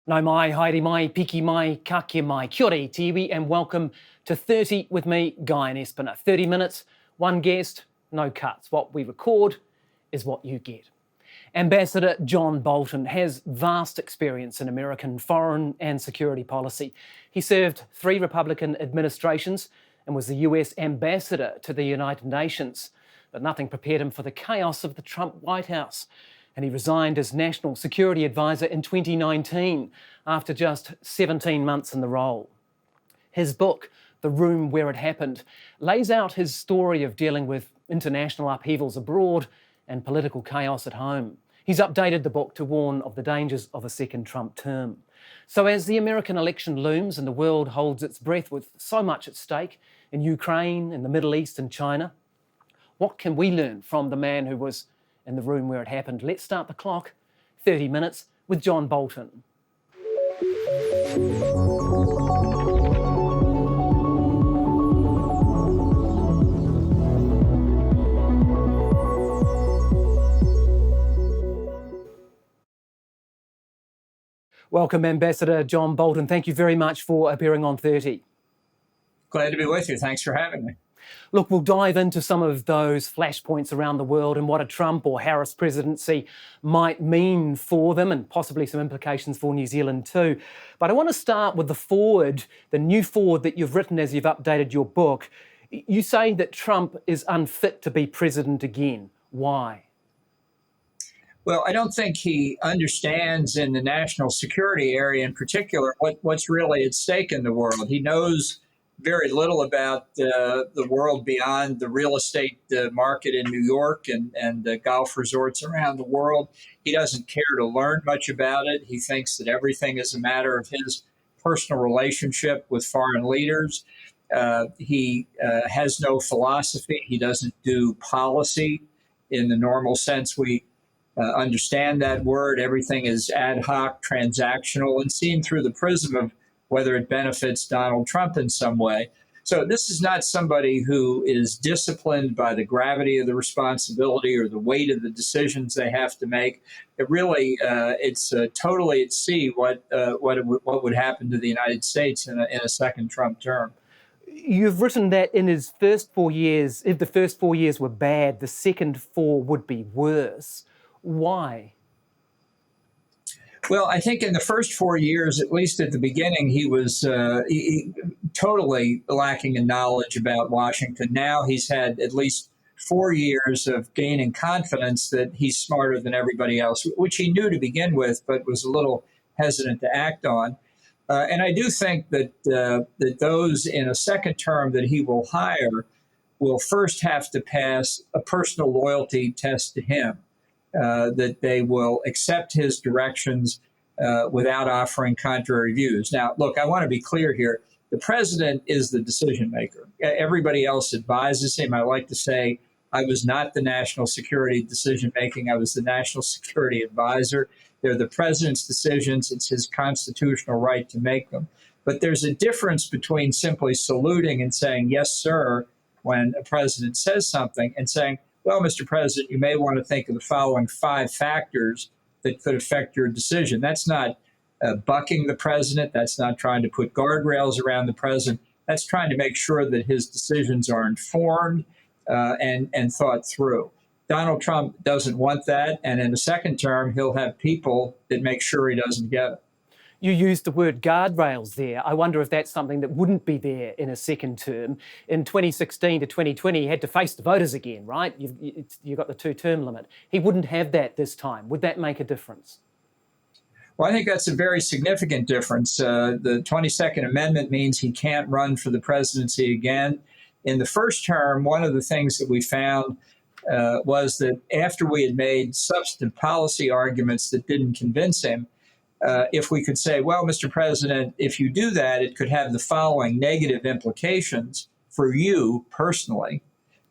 No mai, haere mai, piki mai, kake mai, kia ora tiwi, and welcome to 30 with me, Guyon Espiner. 30 minutes, one guest, no cuts. What we record is what you get. Ambassador John Bolton has vast experience in American foreign and security policy. He served 3 Republican administrations and was the US ambassador to the United Nations. But nothing prepared him for the chaos of the Trump White House. And he resigned as National Security Advisor in 2019 after just 17 months in the role. His book, The Room Where It Happened, lays out his story of dealing with international upheavals abroad and political chaos at home. He's updated the book to warn of the dangers of a second Trump term. So as the American election looms and the world holds its breath with so much at stake in Ukraine, in the Middle East and China, what can we learn from the man who was in the room where it happened? Let's start the clock. 30 minutes with John Bolton. Welcome, Ambassador John Bolton. Thank you very much for appearing on 30. Glad to be with you. Thanks for having me. Look, we'll dive into some of those flashpoints around the world and what a Trump or Harris presidency might mean for them, and possibly some implications for New Zealand too. But I want to start with the forward, the new forward that you've written as you've updated your book. You say that Trump is unfit to be president again. Why? Well, I don't think he understands in the national security area in particular what's really at stake in the world. He knows very little about the world beyond the real estate market in New York and golf resorts around the world. He doesn't care to learn much about it. He thinks that everything is a matter of his personal relationship with foreign leaders. He has no philosophy. He doesn't do policy in the normal sense we understand that word. Everything is ad hoc, transactional, and seen through the prism of whether it benefits Donald Trump in some way. So this is not somebody who is disciplined by the gravity of the responsibility or the weight of the decisions they have to make. It really, it's totally at sea what would happen to the United States in a second Trump term. You've written that in his first 4 years, if the first 4 years were bad, the second 4 would be worse. Why? Well, I think in the first 4 years, at least at the beginning, he was totally lacking in knowledge about Washington. Now he's had at least 4 years of gaining confidence that he's smarter than everybody else, which he knew to begin with, but was a little hesitant to act on. And I do think that that those in a second term that he will hire will first have to pass a personal loyalty test to him. That they will accept his directions without offering contrary views. Now, look, I want to be clear here. The president is the decision maker. Everybody else advises him. I like to say I was not the national security decision making. I was the national security advisor. They're the president's decisions. It's his constitutional right to make them. But there's a difference between simply saluting and saying, yes, sir, when a president says something, and saying, well, Mr. President, you may want to think of the following 5 factors that could affect your decision. That's not bucking the president. That's not trying to put guardrails around the president. That's trying to make sure that his decisions are informed and thought through. Donald Trump doesn't want that. And in the second term, he'll have people that make sure he doesn't get it. You used the word guardrails there. I wonder if that's something that wouldn't be there in a second term. In 2016 to 2020, he had to face the voters again, right? You've got the 2-term limit. He wouldn't have that this time. Would that make a difference? Well, I think that's a very significant difference. The 22nd Amendment means he can't run for the presidency again. In the first term, one of the things that we found was that after we had made substantive policy arguments that didn't convince him, if we could say, well, Mr. President, if you do that, it could have the following negative implications for you personally,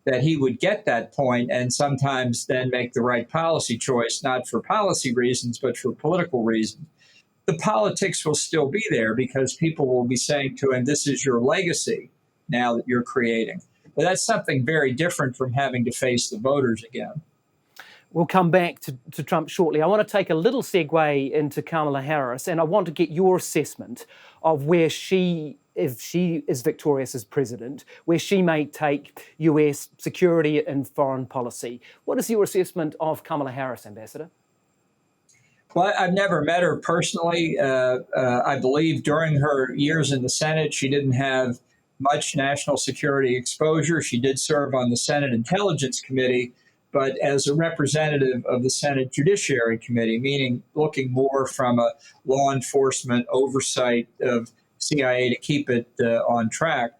that he would get that point and sometimes then make the right policy choice, not for policy reasons, but for political reasons. The politics will still be there because people will be saying to him, this is your legacy now that you're creating. But that's something very different from having to face the voters again. We'll come back to Trump shortly. I want to take a little segue into Kamala Harris, and I want to get your assessment of where she, if she is victorious as president, where she may take US security and foreign policy. What is your assessment of Kamala Harris, Ambassador? Well, I've never met her personally. I believe during her years in the Senate, she didn't have much national security exposure. She did serve on the Senate Intelligence Committee, but as a representative of the Senate Judiciary Committee, meaning looking more from a law enforcement oversight of CIA to keep it on track.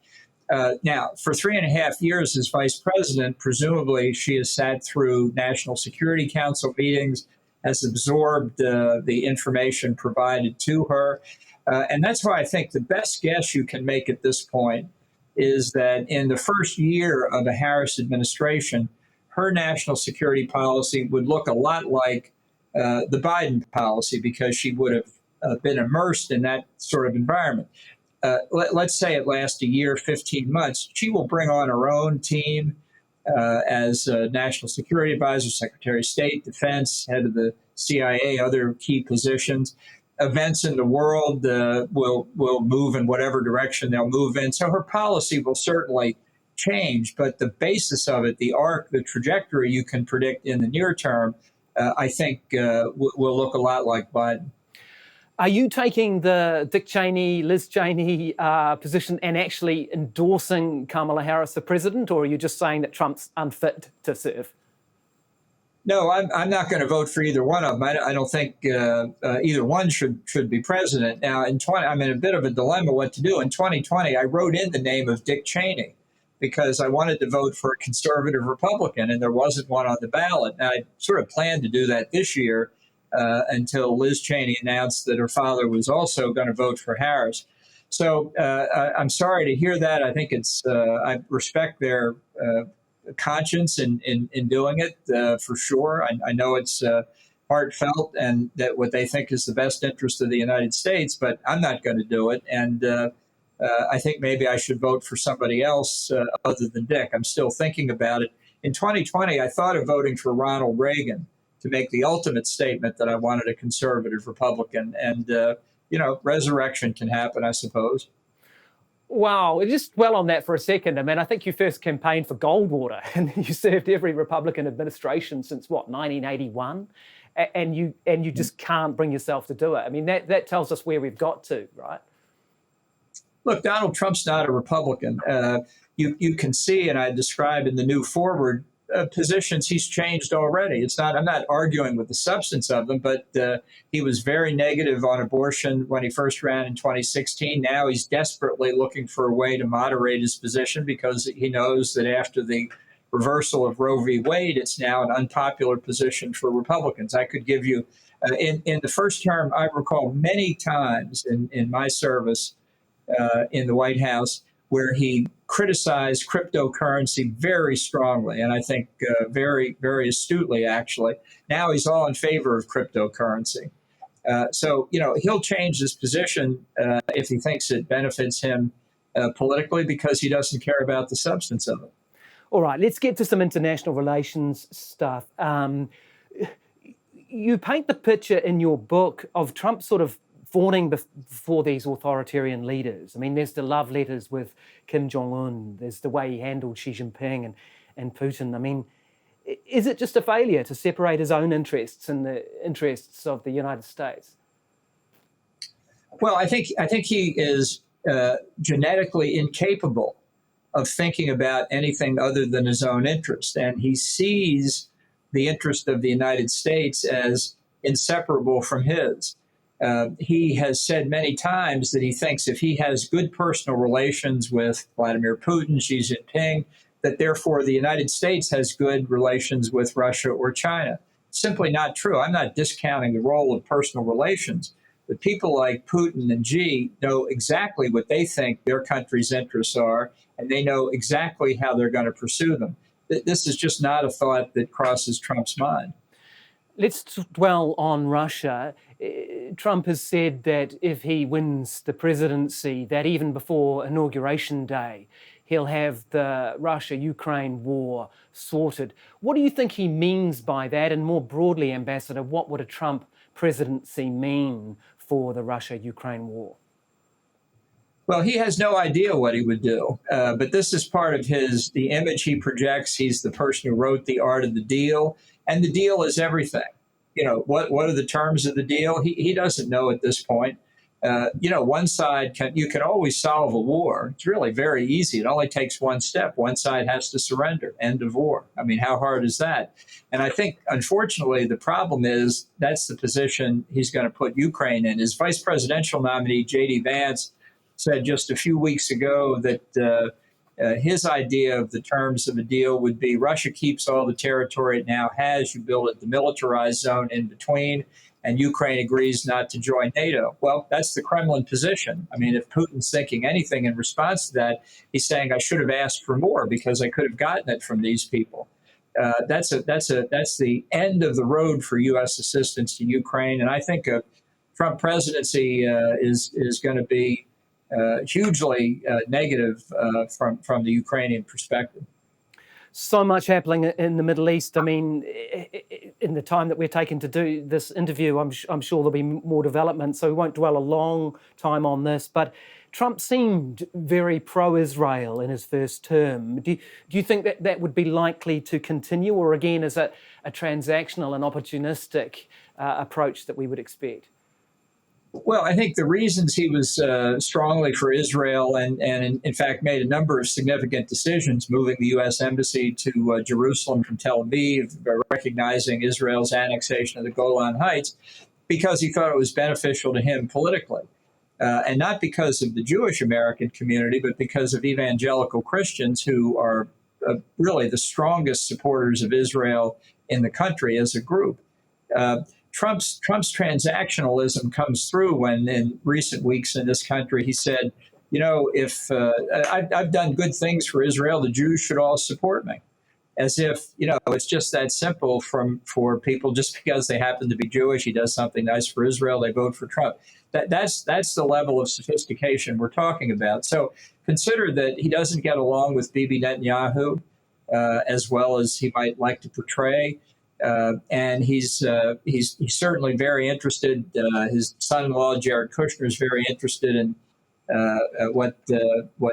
Now, for 3.5 years as vice president, presumably she has sat through National Security Council meetings, has absorbed the information provided to her. And that's why I think the best guess you can make at this point is that in the first year of the Harris administration, her national security policy would look a lot like the Biden policy because she would have been immersed in that sort of environment. Let's say it lasts a year, 15 months. She will bring on her own team as National Security Advisor, Secretary of State, Defense, head of the CIA, other key positions. Events in the world will move in whatever direction they'll move in. So her policy will certainly change, but the basis of it, the arc, the trajectory you can predict in the near term, I think will look a lot like Biden. Are you taking the Dick Cheney, Liz Cheney position and actually endorsing Kamala Harris for president, or are you just saying that Trump's unfit to serve? No, I'm not going to vote for either one of them. I don't think either one should be president. Now, I'm in a bit of a dilemma what to do. In 2020, I wrote in the name of Dick Cheney because I wanted to vote for a conservative Republican, and there wasn't one on the ballot. And I sort of planned to do that this year until Liz Cheney announced that her father was also going to vote for Harris. So I'm sorry to hear that. I think I respect their conscience in doing it for sure. I know it's heartfelt and that what they think is the best interest of the United States, but I'm not going to do it. And I think maybe I should vote for somebody else other than Dick. I'm still thinking about it. In 2020, I thought of voting for Ronald Reagan to make the ultimate statement that I wanted a conservative Republican. And, resurrection can happen, I suppose. Wow, just dwell on that for a second. I mean, I think you first campaigned for Goldwater and you served every Republican administration since, 1981? And you just can't bring yourself to do it. I mean, that tells us where we've got to, right? Look, Donald Trump's not a Republican. You can see, and I described in the New Forward, positions he's changed already. I'm not arguing with the substance of them, but he was very negative on abortion when he first ran in 2016. Now he's desperately looking for a way to moderate his position because he knows that after the reversal of Roe v. Wade, it's now an unpopular position for Republicans. I could give you, in the first term, I recall many times in my service in the White House where he criticized cryptocurrency very strongly, and I think very, very astutely, actually. Now he's all in favor of cryptocurrency. So he'll change his position if he thinks it benefits him politically because he doesn't care about the substance of it. All right, let's get to some international relations stuff. You paint the picture in your book of Trump sort of fawning before these authoritarian leaders. I mean, there's the love letters with Kim Jong-un. There's the way he handled Xi Jinping and Putin. I mean, is it just a failure to separate his own interests and the interests of the United States? Well, I think he is genetically incapable of thinking about anything other than his own interest. And he sees the interest of the United States as inseparable from his. He has said many times that he thinks if he has good personal relations with Vladimir Putin, Xi Jinping, that therefore the United States has good relations with Russia or China. Simply not true. I'm not discounting the role of personal relations, but people like Putin and Xi know exactly what they think their country's interests are, and they know exactly how they're going to pursue them. This is just not a thought that crosses Trump's mind. Let's dwell on Russia. Trump has said that if he wins the presidency, that even before Inauguration Day, he'll have the Russia-Ukraine war sorted. What do you think he means by that? And more broadly, Ambassador, what would a Trump presidency mean for the Russia-Ukraine war? Well, he has no idea what he would do, but this is part of the image he projects. He's the person who wrote The Art of the Deal, and the deal is everything. What are the terms of the deal? He doesn't know at this point. One side you can always solve a war. It's really very easy. It only takes one step. One side has to surrender. End of war. I mean, how hard is that? And I think, unfortunately, the problem is that's the position he's going to put Ukraine in. His vice presidential nominee, J.D. Vance, said just a few weeks ago that his idea of the terms of a deal would be Russia keeps all the territory it now has. You build a demilitarized zone in between, and Ukraine agrees not to join NATO. Well, that's the Kremlin position. I mean, if Putin's thinking anything in response to that, he's saying I should have asked for more because I could have gotten it from these people. That's the end of the road for U.S. assistance to Ukraine, and I think a Trump presidency is going to be hugely negative from the Ukrainian perspective. So much happening in the Middle East. I mean, in the time that we're taking to do this interview, I'm sure there'll be more development, so we won't dwell a long time on this. But Trump seemed very pro-Israel in his first term. Do you think that would be likely to continue, or again, is it a transactional and opportunistic approach that we would expect? Well, I think the reasons he was strongly for Israel and in fact made a number of significant decisions, moving the U.S. embassy to Jerusalem from Tel Aviv, recognizing Israel's annexation of the Golan Heights, because he thought it was beneficial to him politically. And not because of the Jewish American community, but because of evangelical Christians who are really the strongest supporters of Israel in the country as a group. Trump's transactionalism comes through when in recent weeks in this country he said, if I've done good things for Israel, the Jews should all support me. As if, it's just that simple for people just because they happen to be Jewish, he does something nice for Israel, they vote for Trump. That's the level of sophistication we're talking about. So consider that he doesn't get along with Bibi Netanyahu as well as he might like to portray. And he's certainly very interested. His son-in-law Jared Kushner is very interested in what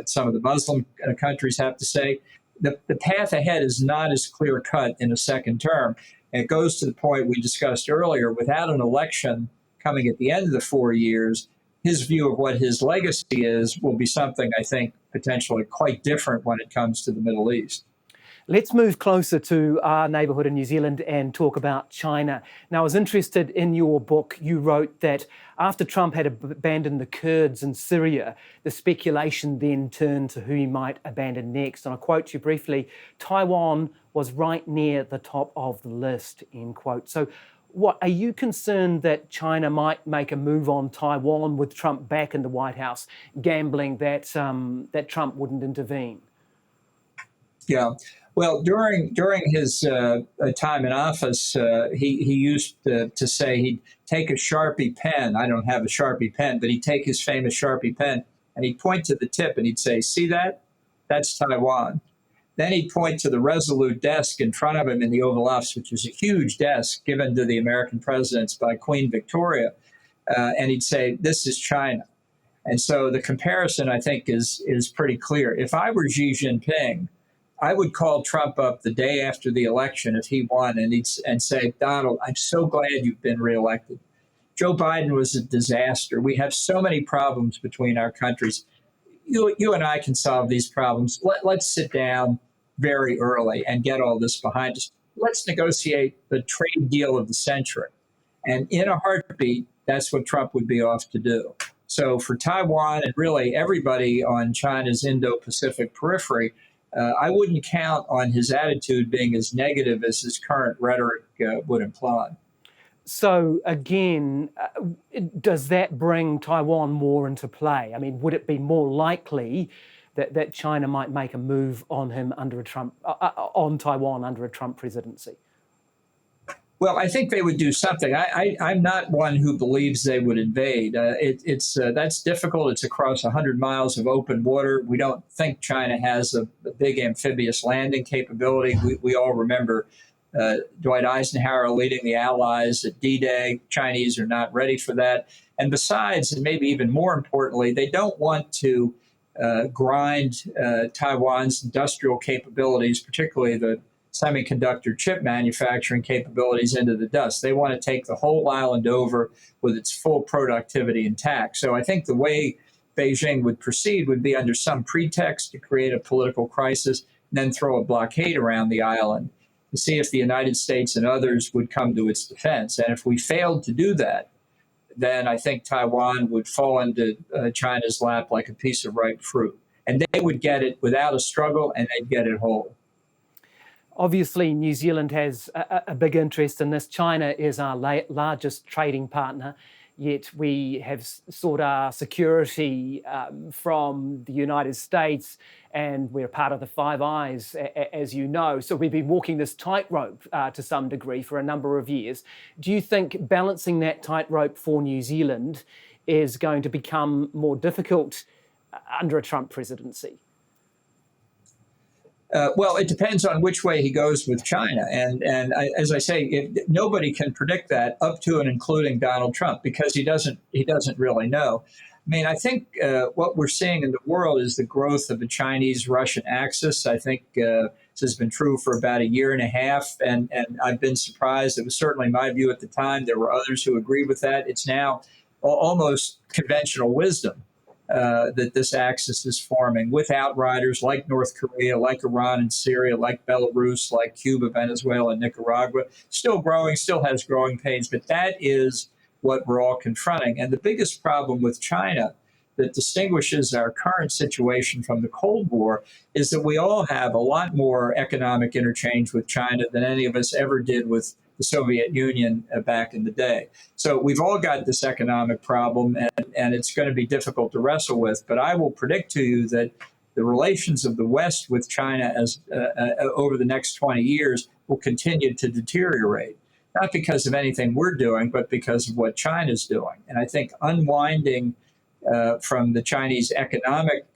some of the Muslim countries have to say. The path ahead is not as clear cut in a second term. And it goes to the point we discussed earlier. Without an election coming at the end of the 4 years, his view of what his legacy is will be something I think potentially quite different when it comes to the Middle East. Let's move closer to our neighbourhood in New Zealand and talk about China. Now, I was interested in your book. You wrote that after Trump had abandoned the Kurds in Syria, the speculation then turned to who he might abandon next. And I quote you briefly, Taiwan was right near the top of the list, end quote. So are you concerned that China might make a move on Taiwan with Trump back in the White House, gambling that Trump wouldn't intervene? Yeah. Well, during his time in office, he used to say he'd take a Sharpie pen. I don't have a Sharpie pen, but he'd take his famous Sharpie pen and he'd point to the tip and he'd say, "See that? That's Taiwan." Then he'd point to the Resolute desk in front of him in the Oval Office, which was a huge desk given to the American presidents by Queen Victoria, and he'd say, "This is China." And so the comparison, I think, is pretty clear. If I were Xi Jinping, I would call Trump up the day after the election if he won and say, "Donald, I'm so glad you've been reelected. Joe Biden was a disaster. We have so many problems between our countries. You and I can solve these problems. Let's sit down very early and get all this behind us. Let's negotiate the trade deal of the century." And in a heartbeat, that's what Trump would be off to do. So for Taiwan and really everybody on China's Indo-Pacific periphery, I wouldn't count on his attitude being as negative as his current rhetoric would imply. So again, does that bring Taiwan more into play? I mean, would it be more likely that China might make a move on him under a Trump on Taiwan under a Trump presidency? Well, I think they would do something. I'm not one who believes they would invade. That's difficult. It's across 100 miles of open water. We don't think China has a big amphibious landing capability. We all remember Dwight Eisenhower leading the Allies at D-Day. Chinese are not ready for that. And besides, and maybe even more importantly, they don't want to grind Taiwan's industrial capabilities, particularly the semiconductor chip manufacturing capabilities, into the dust. They want to take the whole island over with its full productivity intact. So I think the way Beijing would proceed would be under some pretext to create a political crisis, and then throw a blockade around the island to see if the United States and others would come to its defense. And if we failed to do that, then I think Taiwan would fall into China's lap like a piece of ripe fruit. And they would get it without a struggle, and they'd get it whole. Obviously, New Zealand has a big interest in this. China is our largest trading partner, yet we have sought our security from the United States, and we're part of the Five Eyes, as you know. So we've been walking this tightrope to some degree for a number of years. Do you think balancing that tightrope for New Zealand is going to become more difficult under a Trump presidency? Well, it depends on which way he goes with China, and as I say, nobody can predict that up to and including Donald Trump, because he doesn't really know. I mean, I think what we're seeing in the world is the growth of the Chinese-Russian axis. I think this has been true for about a year and a half, and I've been surprised. It was certainly my view at the time. There were others who agreed with that. It's now almost conventional wisdom that this axis is forming, with outriders like North Korea, like Iran and Syria, like Belarus, like Cuba, Venezuela, and Nicaragua. Still growing, still has growing pains, but that is what we're all confronting. And the biggest problem with China that distinguishes our current situation from the Cold War is that we all have a lot more economic interchange with China than any of us ever did with the Soviet Union back in the day. So we've all got this economic problem, and it's going to be difficult to wrestle with. But I will predict to you that the relations of the West with China as over the next 20 years will continue to deteriorate, not because of anything we're doing, but because of what China's doing. And I think unwinding from the Chinese economic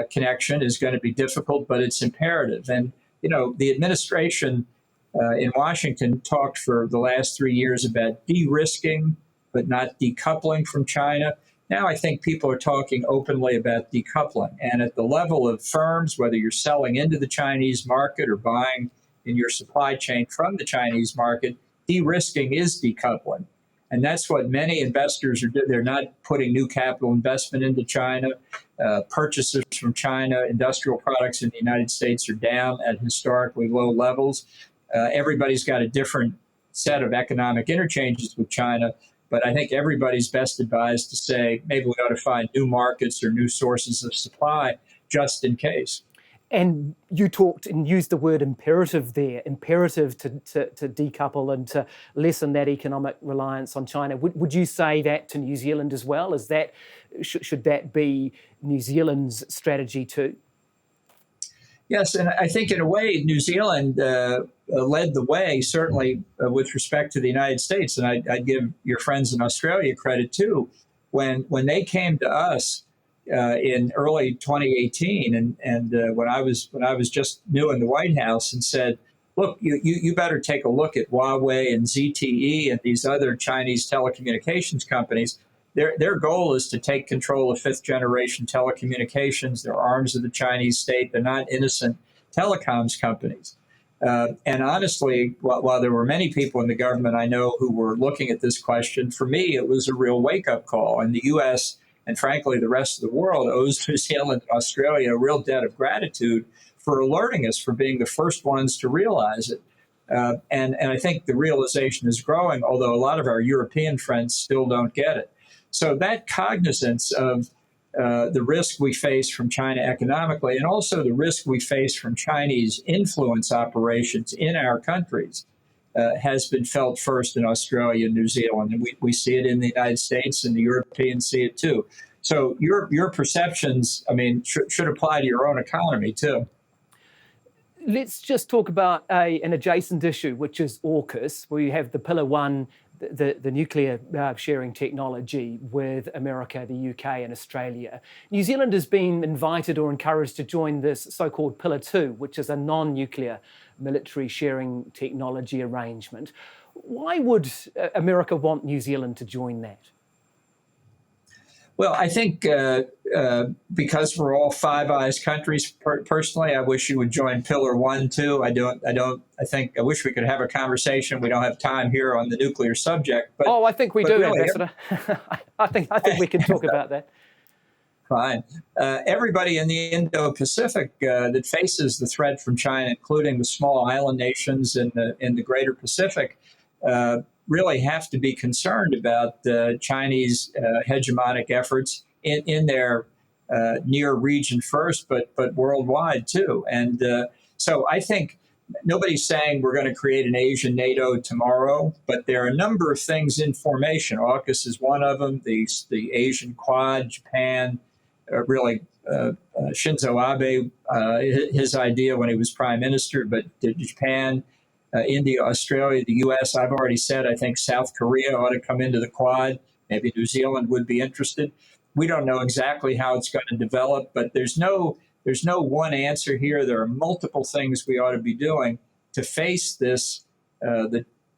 connection is going to be difficult, but it's imperative. And, you know, the administration in Washington talked for the last 3 years about de-risking, but not decoupling from China. Now I think people are talking openly about decoupling. And at the level of firms, whether you're selling into the Chinese market or buying in your supply chain from the Chinese market, de-risking is decoupling. And that's what many investors are doing. They're not putting new capital investment into China. Purchases from China, industrial products in the United States are down at historically low levels. Everybody's got a different set of economic interchanges with China, but I think everybody's best advised to say maybe we ought to find new markets or new sources of supply just in case. And you talked and used the word imperative there, imperative to decouple and to lessen that economic reliance on China. Would you say that to New Zealand as well? Is that should that be New Zealand's strategy too? Yes, and I think in a way New Zealand led the way, certainly with respect to the United States. And I'd give your friends in Australia credit too. When they came to us in early 2018, and when I was just new in the White House, and said, look, you better take a look at Huawei and ZTE and these other Chinese telecommunications companies. Their goal is to take control of fifth generation telecommunications. They're arms of the Chinese state. They're not innocent telecoms companies. And honestly, while there were many people in the government I know who were looking at this question, for me, it was a real wake-up call. And the U.S. and frankly, the rest of the world owes New Zealand and Australia a real debt of gratitude for alerting us, for being the first ones to realize it. And I think the realization is growing, although a lot of our European friends still don't get it. So that cognizance of the risk we face from China economically, and also the risk we face from Chinese influence operations in our countries, has been felt first in Australia and New Zealand. And we see it in the United States, and the Europeans see it too. So your perceptions, I mean, should apply to your own economy too. Let's just talk about an adjacent issue, which is AUKUS, where you have the Pillar 1, the nuclear sharing technology with America, the UK and Australia. New Zealand has been invited or encouraged to join this so-called Pillar 2, which is a non-nuclear military sharing technology arrangement. Why would America want New Zealand to join that? Well, I think because we're all Five Eyes countries. Personally, I wish you would join Pillar 1 too. I wish we could have a conversation. We don't have time here on the nuclear subject. But I think we do, really, Ambassador. I think we can talk about that. Fine. Everybody in the Indo-Pacific that faces the threat from China, including the small island nations in the Greater Pacific, really have to be concerned about Chinese hegemonic efforts in their near region first, but worldwide too. And so I think nobody's saying we're going to create an Asian NATO tomorrow, but there are a number of things in formation. AUKUS is one of them. The Asian Quad, Japan, Shinzo Abe, his idea when he was prime minister, but Japan, India, Australia, the U.S. I've already said I think South Korea ought to come into the Quad. Maybe New Zealand would be interested. We don't know exactly how it's going to develop, but there's no one answer here. There are multiple things we ought to be doing to face this,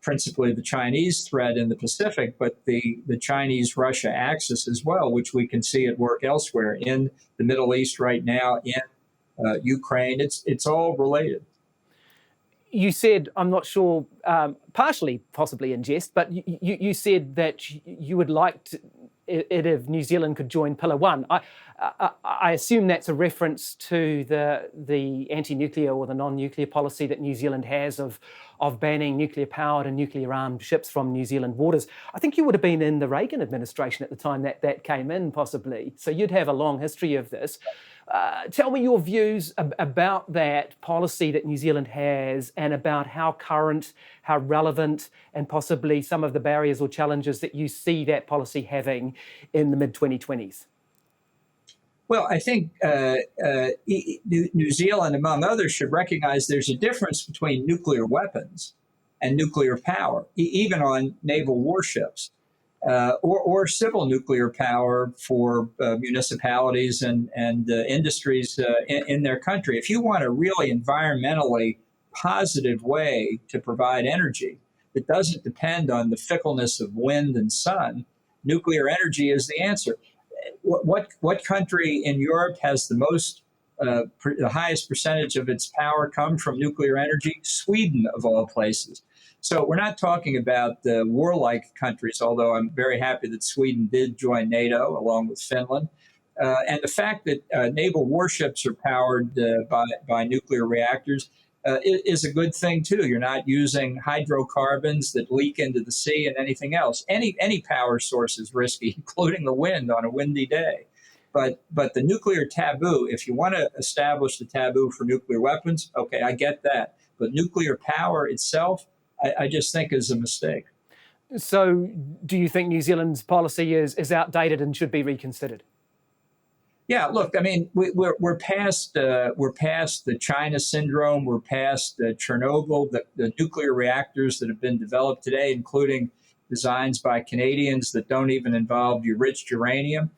principally the Chinese threat in the Pacific, but the Chinese-Russia axis as well, which we can see at work elsewhere in the Middle East right now, in Ukraine. It's all related. You said, I'm not sure, partially possibly in jest, but you said that you would like it if New Zealand could join Pillar 1. I assume that's a reference to the anti-nuclear or the non-nuclear policy that New Zealand has of banning nuclear-powered and nuclear-armed ships from New Zealand waters. I think you would have been in the Reagan administration at the time that came in, possibly. So you'd have a long history of this. Tell me your views about that policy that New Zealand has and about how current, how relevant, and possibly some of the barriers or challenges that you see that policy having in the mid-2020s. Well, I think New Zealand, among others, should recognize there's a difference between nuclear weapons and nuclear power, even on naval warships. Or civil nuclear power for municipalities and industries in their country. If you want a really environmentally positive way to provide energy that doesn't depend on the fickleness of wind and sun, nuclear energy is the answer. What country in Europe has the highest percentage of its power come from nuclear energy? Sweden, of all places. So we're not talking about the warlike countries, although I'm very happy that Sweden did join NATO along with Finland. And the fact that naval warships are powered by nuclear reactors is a good thing, too. You're not using hydrocarbons that leak into the sea and anything else. Any power source is risky, including the wind on a windy day. But the nuclear taboo, if you want to establish the taboo for nuclear weapons, okay, I get that. But nuclear power itself, I just think is a mistake. So do you think New Zealand's policy is outdated and should be reconsidered? Yeah, look, I mean, we're past the China syndrome. We're past Chernobyl, the nuclear reactors that have been developed today, including designs by Canadians that don't even involve enriched uranium.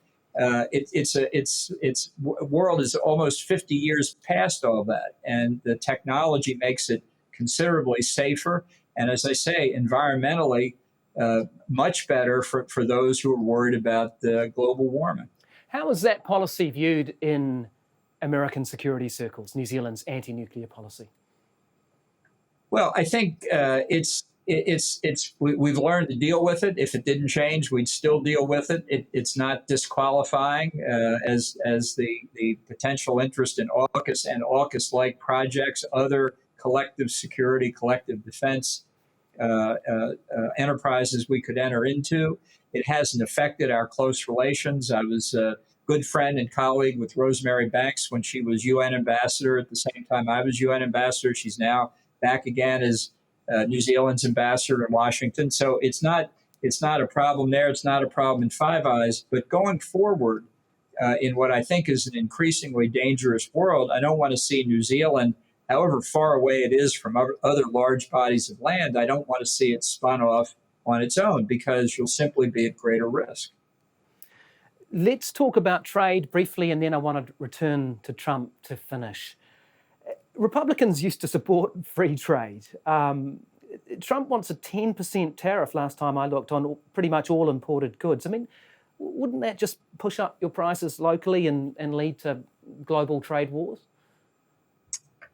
World is almost 50 years past all that, and the technology makes it considerably safer. And as I say, environmentally, much better for those who are worried about global warming. How is that policy viewed in American security circles, New Zealand's anti-nuclear policy? Well, I think we've learned to deal with it. If it didn't change, we'd still deal with it. It's not disqualifying as the potential interest in AUKUS and AUKUS-like projects, other collective security, collective defense enterprises we could enter into. It hasn't affected our close relations. I was a good friend and colleague with Rosemary Banks when she was UN ambassador at the same time I was UN ambassador. She's now back again as New Zealand's ambassador in Washington. So it's not a problem there. It's not a problem in Five Eyes. But going forward in what I think is an increasingly dangerous world, I don't want to see New Zealand however far away it is from other large bodies of land, I don't want to see it spun off on its own because you'll simply be at greater risk. Let's talk about trade briefly, and then I want to return to Trump to finish. Republicans used to support free trade. Trump wants a 10% tariff last time I looked on pretty much all imported goods. I mean, wouldn't that just push up your prices locally and lead to global trade wars?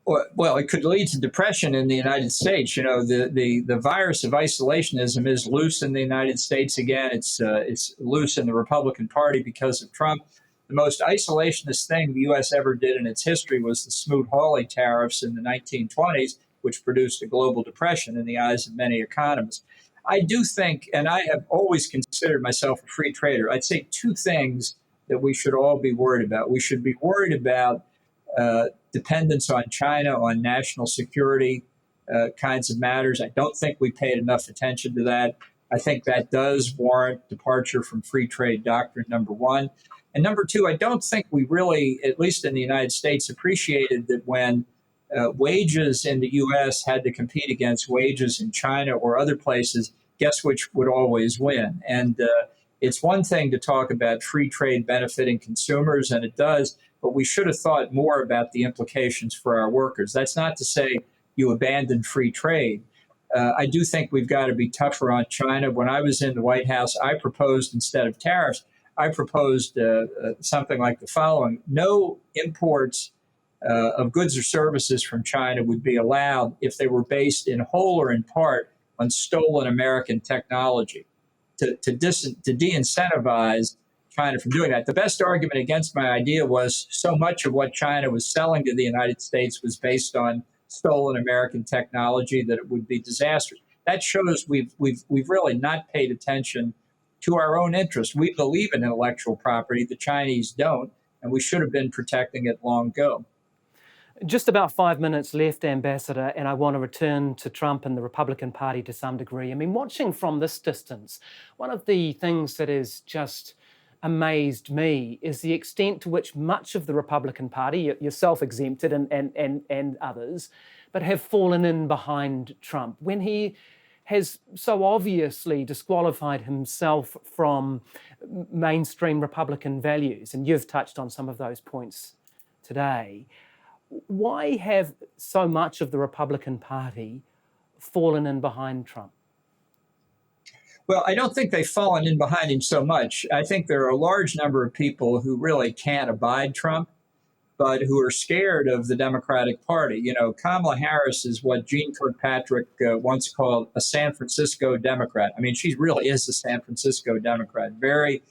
Well, it could lead to depression in the United States. You know, the virus of isolationism is loose in the United States again. It's loose in the Republican Party because of Trump. The most isolationist thing the U.S. ever did in its history was the Smoot-Hawley tariffs in the 1920s, which produced a global depression in the eyes of many economists. I do think, and I have always considered myself a free trader, I'd say two things that we should all be worried about. We should be worried about dependence on China, on national security kinds of matters. I don't think we paid enough attention to that. I think that does warrant departure from free trade doctrine, number one. And number two, I don't think we really, at least in the United States, appreciated that when wages in the U.S. had to compete against wages in China or other places, guess which would always win? And it's one thing to talk about free trade benefiting consumers, and it does, but we should have thought more about the implications for our workers. That's not to say you abandon free trade. I do think we've got to be tougher on China. When I was in the White House, I proposed, instead of tariffs, I proposed something like the following. No imports of goods or services from China would be allowed if they were based in whole or in part on stolen American technology to de-incentivize China from doing that. The best argument against my idea was so much of what China was selling to the United States was based on stolen American technology that it would be disastrous. That shows we've really not paid attention to our own interests. We believe in intellectual property. The Chinese don't, and we should have been protecting it long ago. Just about 5 minutes left, Ambassador, and I want to return to Trump and the Republican Party to some degree. I mean, watching from this distance, one of the things that has just amazed me is the extent to which much of the Republican Party, yourself exempted and others, but have fallen in behind Trump when he has so obviously disqualified himself from mainstream Republican values. And you've touched on some of those points today. Why have so much of the Republican Party fallen in behind Trump? Well, I don't think they've fallen in behind him so much. I think there are a large number of people who really can't abide Trump, but who are scared of the Democratic Party. You know, Kamala Harris is what Jean Kirkpatrick once called a San Francisco Democrat. I mean, she really is a San Francisco Democrat, very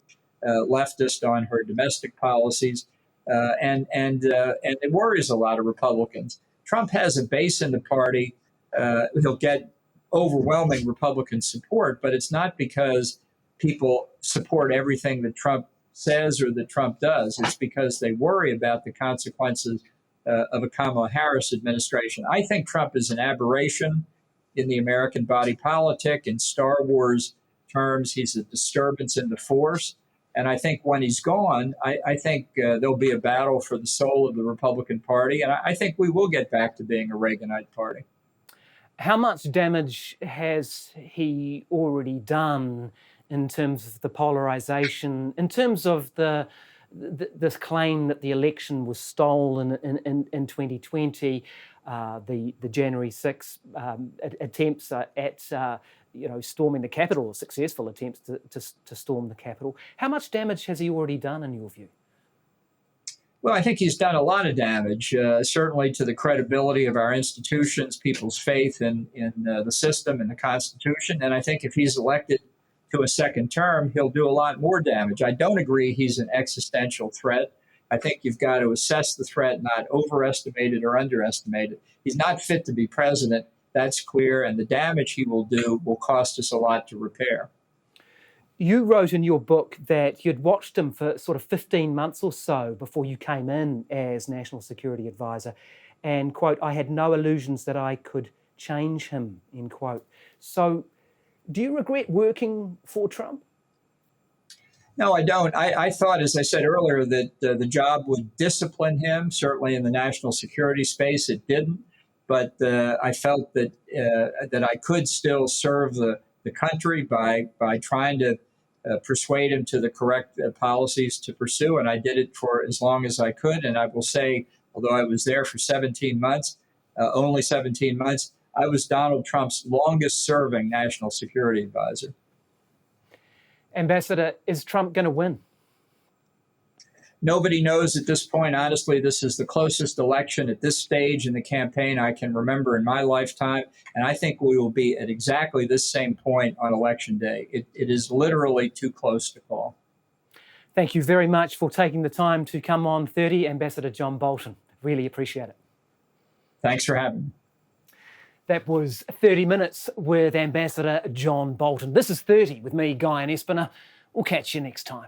leftist on her domestic policies, and it worries a lot of Republicans. Trump has a base in the party. He'll get overwhelming Republican support, but it's not because people support everything that Trump says or that Trump does. It's because they worry about the consequences of a Kamala Harris administration. I think Trump is an aberration in the American body politic. In Star Wars terms, he's a disturbance in the force. And I think when he's gone, I think there'll be a battle for the soul of the Republican Party. And I think we will get back to being a Reaganite party. How much damage has he already done in terms of the polarization, in terms of this claim that the election was stolen in 2020, the January 6 attempts at storming the Capitol, successful attempts to storm the Capitol? How much damage has he already done, in your view? Well, I think he's done a lot of damage, certainly to the credibility of our institutions, people's faith in the system and the Constitution. And I think if he's elected to a second term, he'll do a lot more damage. I don't agree he's an existential threat. I think you've got to assess the threat, not overestimate it or underestimate it. He's not fit to be president. That's clear. And the damage he will do will cost us a lot to repair. You wrote in your book that you'd watched him for sort of 15 months or so before you came in as National Security Advisor, and, quote, I had no illusions that I could change him, end quote. So do you regret working for Trump? No, I don't. I thought, as I said earlier, that the job would discipline him, certainly in the national security space. It didn't. but I felt that I could still serve the country by trying to persuade him to the correct policies to pursue, and I did it for as long as I could. And I will say, although I was there for 17 months, only 17 months, I was Donald Trump's longest serving national security advisor. Ambassador, is Trump going to win? Nobody knows at this point. Honestly, this is the closest election at this stage in the campaign I can remember in my lifetime. And I think we will be at exactly this same point on Election Day. It is literally too close to call. Thank you very much for taking the time to come on 30, Ambassador John Bolton. Really appreciate it. Thanks for having me. That was 30 minutes with Ambassador John Bolton. This is 30 with me, Guyon Espiner. We'll catch you next time.